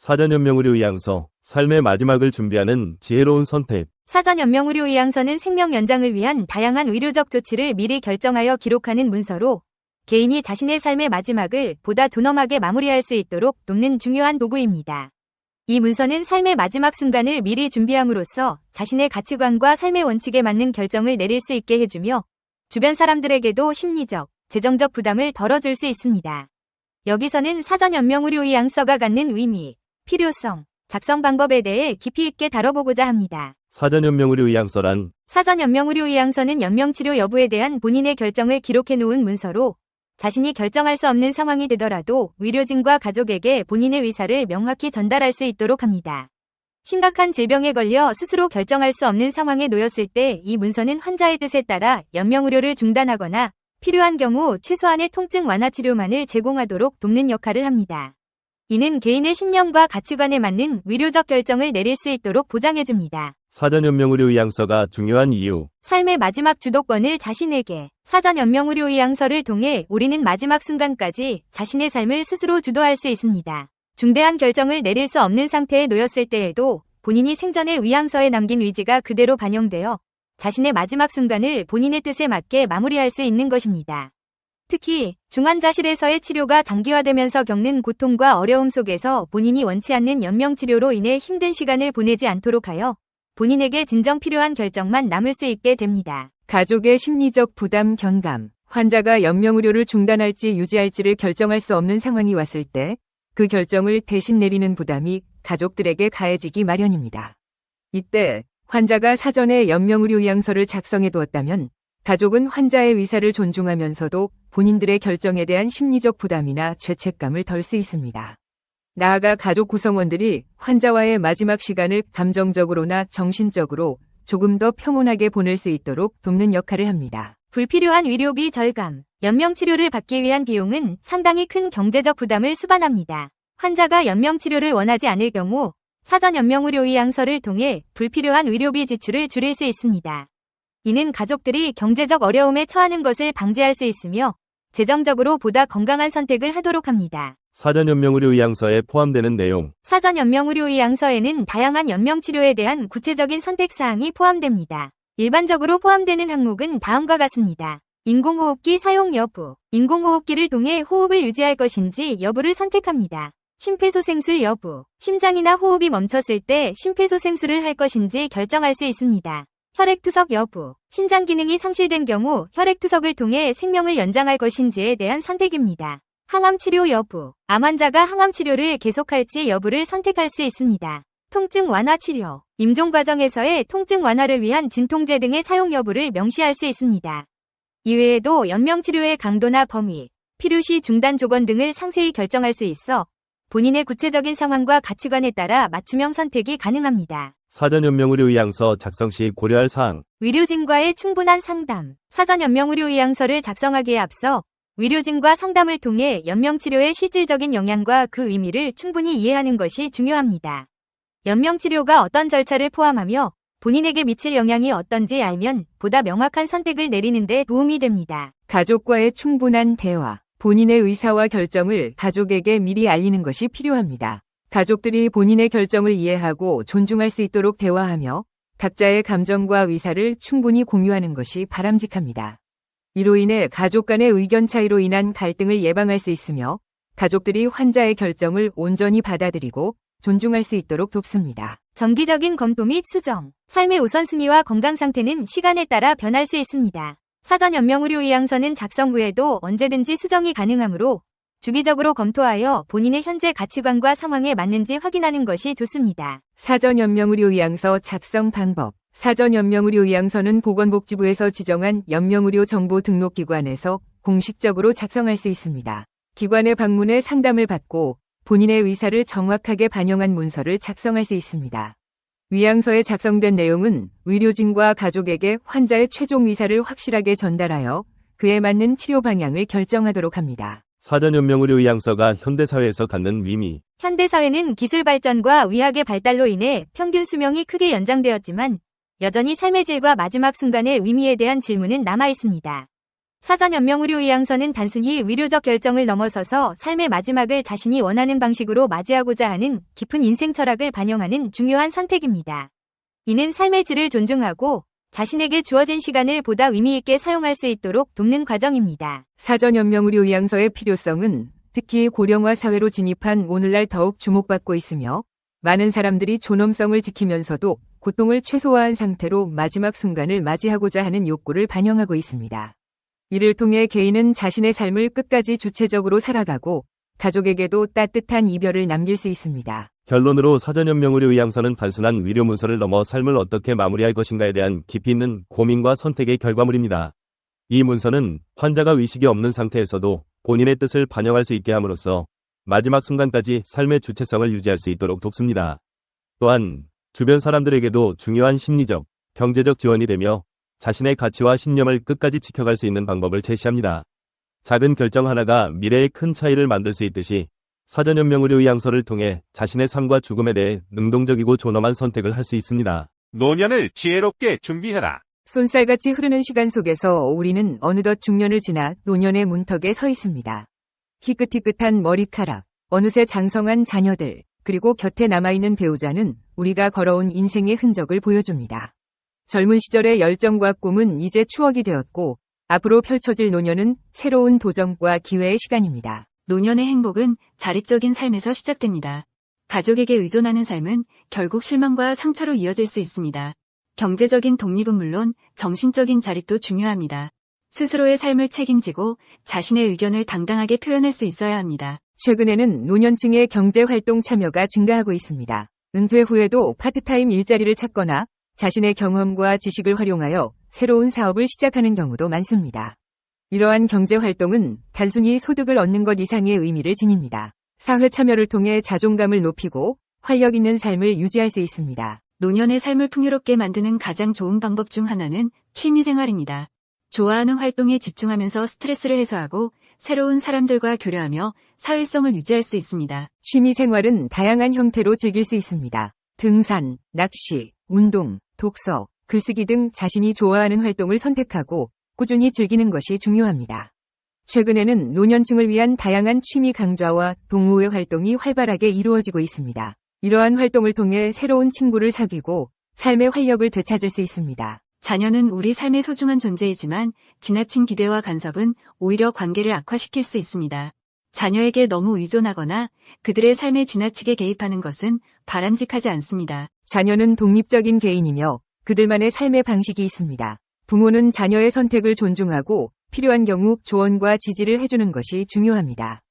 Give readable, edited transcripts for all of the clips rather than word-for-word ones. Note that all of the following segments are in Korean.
사전연명의료의향서, 삶의 마지막을 준비하는 지혜로운 선택. 사전연명의료의향서는 생명 연장을 위한 다양한 의료적 조치를 미리 결정하여 기록하는 문서로 개인이 자신의 삶의 마지막을 보다 존엄하게 마무리할 수 있도록 돕는 중요한 도구입니다. 이 문서는 삶의 마지막 순간을 미리 준비함으로써 자신의 가치관과 삶의 원칙에 맞는 결정을 내릴 수 있게 해주며 주변 사람들에게도 심리적, 재정적 부담을 덜어줄 수 있습니다. 여기서는 사전연명의료의향서가 갖는 의미, 필요성, 작성 방법에 대해 깊이 있게 다뤄보고자 합니다. 사전연명의료의향서란 사전연명의료의향서는 연명치료 여부에 대한 본인의 결정을 기록해 놓은 문서로 자신이 결정할 수 없는 상황이 되더라도 의료진과 가족에게 본인의 의사를 명확히 전달할 수 있도록 합니다. 심각한 질병에 걸려 스스로 결정할 수 없는 상황에 놓였을 때 이 문서는 환자의 뜻에 따라 연명의료를 중단하거나 필요한 경우 최소한의 통증 완화 치료만을 제공하도록 돕는 역할을 합니다. 이는 개인의 신념과 가치관에 맞는 의료적 결정을 내릴 수 있도록 보장해줍니다. 사전연명의료의향서가 중요한 이유. 삶의 마지막 주도권을 자신에게. 사전연명의료의향서를 통해 우리는 마지막 순간까지 자신의 삶을 스스로 주도할 수 있습니다. 중대한 결정을 내릴 수 없는 상태에 놓였을 때에도 본인이 생전에 의향서에 남긴 의지가 그대로 반영되어 자신의 마지막 순간을 본인의 뜻에 맞게 마무리할 수 있는 것입니다. 특히 중환자실에서의 치료가 장기화되면서 겪는 고통과 어려움 속에서 본인이 원치 않는 연명치료로 인해 힘든 시간을 보내지 않도록 하여 본인에게 진정 필요한 결정만 남을 수 있게 됩니다. 가족의 심리적 부담 경감. 환자가 연명의료를 중단할지 유지할지를 결정할 수 없는 상황이 왔을 때 그 결정을 대신 내리는 부담이 가족들에게 가해지기 마련입니다. 이때 환자가 사전에 연명의료의향서를 작성해 두었다면 가족은 환자의 의사를 존중하면서도 본인들의 결정에 대한 심리적 부담이나 죄책감을 덜 수 있습니다. 나아가 가족 구성원들이 환자와의 마지막 시간을 감정적으로나 정신적으로 조금 더 평온하게 보낼 수 있도록 돕는 역할을 합니다. 불필요한 의료비 절감. 연명치료를 받기 위한 비용은 상당히 큰 경제적 부담을 수반합니다. 환자가 연명치료를 원하지 않을 경우 사전연명의료의향서를 통해 불필요한 의료비 지출을 줄일 수 있습니다. 이는 가족들이 경제적 어려움에 처하는 것을 방지할 수 있으며 재정적으로 보다 건강한 선택을 하도록 합니다. 사전연명의료의향서에 포함되는 내용. 사전연명의료의향서에는 다양한 연명치료에 대한 구체적인 선택사항이 포함됩니다. 일반적으로 포함되는 항목은 다음과 같습니다. 인공호흡기 사용 여부. 인공호흡기를 통해 호흡을 유지할 것인지 여부를 선택합니다. 심폐소생술 여부. 심장이나 호흡이 멈췄을 때 심폐소생술을 할 것인지 결정할 수 있습니다. 혈액투석 여부. 신장 기능이 상실된 경우 혈액투석을 통해 생명을 연장할 것인지에 대한 선택입니다. 항암치료 여부. 암 환자가 항암치료를 계속할지 여부를 선택할 수 있습니다. 통증 완화 치료. 임종 과정에서의 통증 완화를 위한 진통제 등의 사용 여부를 명시할 수 있습니다. 이외에도 연명치료의 강도나 범위, 필요시 중단 조건 등을 상세히 결정할 수 있어 본인의 구체적인 상황과 가치관에 따라 맞춤형 선택이 가능합니다. 사전연명의료의향서 작성 시 고려할 사항. 의료진과의 충분한 상담. 사전연명의료의향서를 작성하기에 앞서 의료진과 상담을 통해 연명치료의 실질적인 영향과 그 의미를 충분히 이해하는 것이 중요합니다. 연명치료가 어떤 절차를 포함하며 본인에게 미칠 영향이 어떤지 알면 보다 명확한 선택을 내리는 데 도움이 됩니다. 가족과의 충분한 대화. 본인의 의사와 결정을 가족에게 미리 알리는 것이 필요합니다. 가족들이 본인의 결정을 이해하고 존중할 수 있도록 대화하며 각자의 감정과 의사를 충분히 공유하는 것이 바람직합니다. 이로 인해 가족 간의 의견 차이로 인한 갈등을 예방할 수 있으며 가족들이 환자의 결정을 온전히 받아들이고 존중할 수 있도록 돕습니다. 정기적인 검토 및 수정. 삶의 우선순위와 건강 상태는 시간에 따라 변할 수 있습니다. 사전연명의료의향서는 작성 후에도 언제든지 수정이 가능하므로 주기적으로 검토하여 본인의 현재 가치관과 상황에 맞는지 확인하는 것이 좋습니다. 사전연명의료의향서 작성 방법. 사전연명의료의향서는 보건복지부에서 지정한 연명의료 정보 등록기관에서 공식적으로 작성할 수 있습니다. 기관에 방문해 상담을 받고 본인의 의사를 정확하게 반영한 문서를 작성할 수 있습니다. 의향서에 작성된 내용은 의료진과 가족에게 환자의 최종 의사를 확실하게 전달하여 그에 맞는 치료 방향을 결정하도록 합니다. 사전연명의료의향서가 현대사회에서 갖는 의미. 현대사회는 기술 발전과 의학의 발달로 인해 평균 수명이 크게 연장되었지만 여전히 삶의 질과 마지막 순간의 의미에 대한 질문은 남아 있습니다. 사전연명의료의향서는 단순히 의료적 결정을 넘어서서 삶의 마지막을 자신이 원하는 방식으로 맞이하고자 하는 깊은 인생 철학을 반영하는 중요한 선택입니다. 이는 삶의 질을 존중하고 자신에게 주어진 시간을 보다 의미 있게 사용할 수 있도록 돕는 과정입니다. 사전연명의료의향서의 필요성은 특히 고령화 사회로 진입한 오늘날 더욱 주목받고 있으며 많은 사람들이 존엄성을 지키면서도 고통을 최소화한 상태로 마지막 순간을 맞이하고자 하는 욕구를 반영하고 있습니다. 이를 통해 개인은 자신의 삶을 끝까지 주체적으로 살아가고 가족에게도 따뜻한 이별을 남길 수 있습니다. 결론으로 사전연명의료의향서는 단순한 의료 문서를 넘어 삶을 어떻게 마무리할 것인가에 대한 깊이 있는 고민과 선택의 결과물입니다. 이 문서는 환자가 의식이 없는 상태에서도 본인의 뜻을 반영할 수 있게 함으로써 마지막 순간까지 삶의 주체성을 유지할 수 있도록 돕습니다. 또한 주변 사람들에게도 중요한 심리적, 경제적 지원이 되며 자신의 가치와 신념을 끝까지 지켜갈 수 있는 방법을 제시합니다. 작은 결정 하나가 미래에 큰 차이를 만들 수 있듯이 사전연명의료의향서를 통해 자신의 삶과 죽음에 대해 능동적이고 존엄한 선택을 할 수 있습니다. 노년을 지혜롭게 준비해라. 쏜살같이 흐르는 시간 속에서 우리는 어느덧 중년을 지나 노년의 문턱에 서 있습니다. 희끗희끗한 머리카락, 어느새 장성한 자녀들, 그리고 곁에 남아있는 배우자는 우리가 걸어온 인생의 흔적을 보여줍니다. 젊은 시절의 열정과 꿈은 이제 추억이 되었고 앞으로 펼쳐질 노년은 새로운 도전과 기회의 시간입니다. 노년의 행복은 자립적인 삶에서 시작됩니다. 가족에게 의존하는 삶은 결국 실망과 상처로 이어질 수 있습니다. 경제적인 독립은 물론 정신적인 자립도 중요합니다. 스스로의 삶을 책임지고 자신의 의견을 당당하게 표현할 수 있어야 합니다. 최근에는 노년층의 경제활동 참여가 증가하고 있습니다. 은퇴 후에도 파트타임 일자리를 찾거나 자신의 경험과 지식을 활용하여 새로운 사업을 시작하는 경우도 많습니다. 이러한 경제활동은 단순히 소득을 얻는 것 이상의 의미를 지닙니다. 사회 참여를 통해 자존감을 높이고 활력 있는 삶을 유지할 수 있습니다. 노년의 삶을 풍요롭게 만드는 가장 좋은 방법 중 하나는 취미생활입니다. 좋아하는 활동에 집중하면서 스트레스를 해소하고 새로운 사람들과 교류하며 사회성을 유지할 수 있습니다. 취미생활은 다양한 형태로 즐길 수 있습니다. 등산, 낚시, 운동, 독서, 글쓰기 등 자신이 좋아하는 활동을 선택하고 꾸준히 즐기는 것이 중요합니다. 최근에는 노년층을 위한 다양한 취미 강좌와 동호회 활동이 활발하게 이루어지고 있습니다. 이러한 활동을 통해 새로운 친구를 사귀고 삶의 활력을 되찾을 수 있습니다. 자녀는 우리 삶의 소중한 존재이지만 지나친 기대와 간섭은 오히려 관계를 악화시킬 수 있습니다. 자녀에게 너무 의존하거나 그들의 삶에 지나치게 개입하는 것은 바람직하지 않습니다. 자녀는 독립적인 개인이며 그들만의 삶의 방식이 있습니다. 부모는 자녀의 선택을 존중하고 필요한 경우 조언과 지지를 해주는 것이 중요합니다.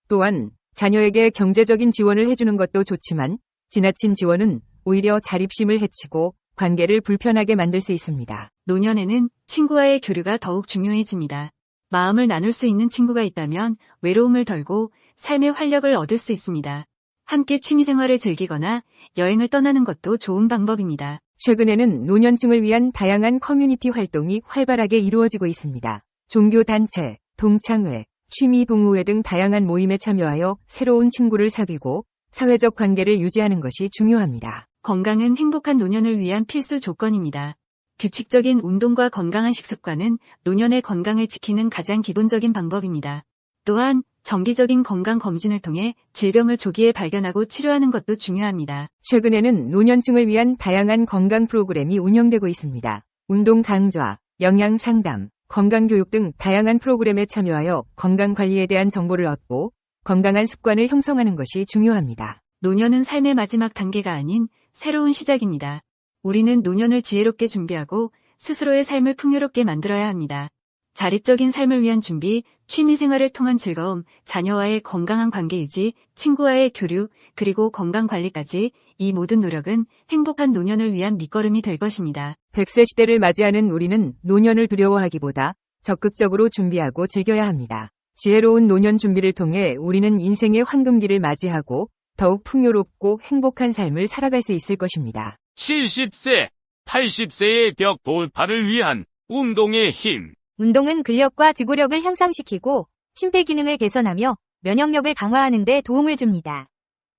또한 자녀에게 경제적인 지원을 해주는 것도 좋지만 지나친 지원은 오히려 자립심을 해치고 관계를 불편하게 만들 수 있습니다. 노년에는 친구와의 교류가 더욱 중요해집니다. 마음을 나눌 수 있는 친구가 있다면 외로움을 덜고 삶의 활력을 얻을 수 있습니다. 함께 취미생활을 즐기거나 여행을 떠나는 것도 좋은 방법입니다. 최근에는 노년층을 위한 다양한 커뮤니티 활동이 활발하게 이루어지고 있습니다. 종교단체, 동창회, 취미 동호회 등 다양한 모임에 참여하여 새로운 친구를 사귀고 사회적 관계를 유지하는 것이 중요합니다. 건강은 행복한 노년을 위한 필수 조건입니다. 규칙적인 운동과 건강한 식습관은 노년의 건강을 지키는 가장 기본적인 방법입니다. 또한 정기적인 건강 검진을 통해 질병을 조기에 발견하고 치료하는 것도 중요합니다. 최근에는 노년층을 위한 다양한 건강 프로그램이 운영되고 있습니다. 운동 강좌, 영양 상담, 건강 교육 등 다양한 프로그램에 참여하여 건강 관리에 대한 정보를 얻고 건강한 습관을 형성하는 것이 중요합니다. 노년은 삶의 마지막 단계가 아닌 새로운 시작입니다. 우리는 노년을 지혜롭게 준비하고 스스로의 삶을 풍요롭게 만들어야 합니다. 자립적인 삶을 위한 준비, 취미생활을 통한 즐거움, 자녀와의 건강한 관계 유지, 친구와의 교류, 그리고 건강관리까지 이 모든 노력은 행복한 노년을 위한 밑거름이 될 것입니다. 100세 시대를 맞이하는 우리는 노년을 두려워하기보다 적극적으로 준비하고 즐겨야 합니다. 지혜로운 노년 준비를 통해 우리는 인생의 황금기를 맞이하고 더욱 풍요롭고 행복한 삶을 살아갈 수 있을 것입니다. 70세, 80세의 벽 돌파를 위한 운동의 힘. 운동은 근력과 지구력을 향상시키고 심폐기능을 개선하며 면역력을 강화하는 데 도움을 줍니다.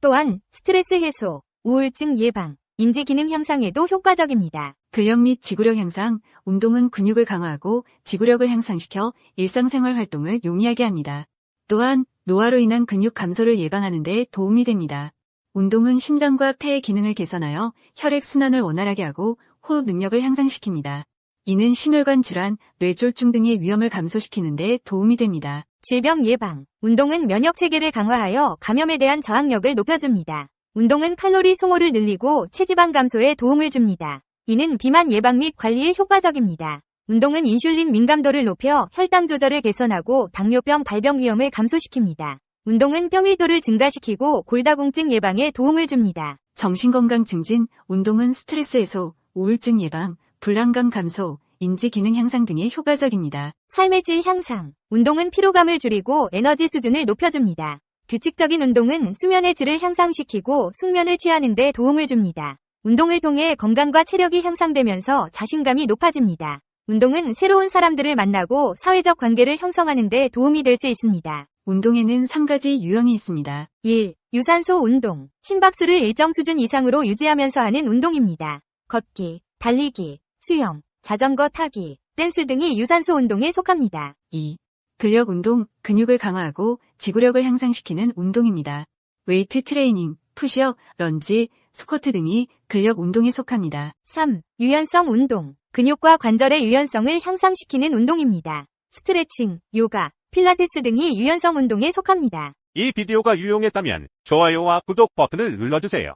또한 스트레스 해소, 우울증 예방, 인지기능 향상에도 효과적입니다. 근력 및 지구력 향상, 운동은 근육을 강화하고 지구력을 향상시켜 일상생활 활동을 용이하게 합니다. 또한 노화로 인한 근육 감소를 예방하는 데 도움이 됩니다. 운동은 심장과 폐의 기능을 개선하여 혈액순환을 원활하게 하고 호흡 능력을 향상시킵니다. 이는 심혈관 질환, 뇌졸중 등의 위험을 감소시키는 데 도움이 됩니다. 질병 예방. 운동은 면역 체계를 강화하여 감염에 대한 저항력을 높여줍니다. 운동은 칼로리 소모를 늘리고 체지방 감소에 도움을 줍니다. 이는 비만 예방 및 관리에 효과적입니다. 운동은 인슐린 민감도를 높여 혈당 조절을 개선하고 당뇨병 발병 위험을 감소시킵니다. 운동은 뼈밀도를 증가시키고 골다공증 예방에 도움을 줍니다. 정신건강 증진, 운동은 스트레스 해소, 우울증 예방, 불안감 감소, 인지 기능 향상 등에 효과적입니다. 삶의 질 향상. 운동은 피로감을 줄이고 에너지 수준을 높여줍니다. 규칙적인 운동은 수면의 질을 향상시키고 숙면을 취하는 데 도움을 줍니다. 운동을 통해 건강과 체력이 향상되면서 자신감이 높아집니다. 운동은 새로운 사람들을 만나고 사회적 관계를 형성하는 데 도움이 될 수 있습니다. 운동에는 3가지 유형이 있습니다. 1. 유산소 운동. 심박수를 일정 수준 이상으로 유지하면서 하는 운동입니다. 걷기, 달리기, 수영, 자전거 타기, 댄스 등이 유산소 운동에 속합니다. 2. 근력 운동, 근육을 강화하고 지구력을 향상시키는 운동입니다. 웨이트 트레이닝, 푸시업, 런지, 스쿼트 등이 근력 운동에 속합니다. 3. 유연성 운동. 근육과 관절의 유연성을 향상시키는 운동입니다. 스트레칭, 요가, 필라테스 등이 유연성 운동에 속합니다. 이 비디오가 유용했다면 좋아요와 구독 버튼을 눌러주세요.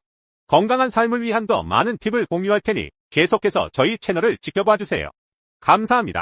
건강한 삶을 위한 더 많은 팁을 공유할 테니 계속해서 저희 채널을 지켜봐 주세요. 감사합니다.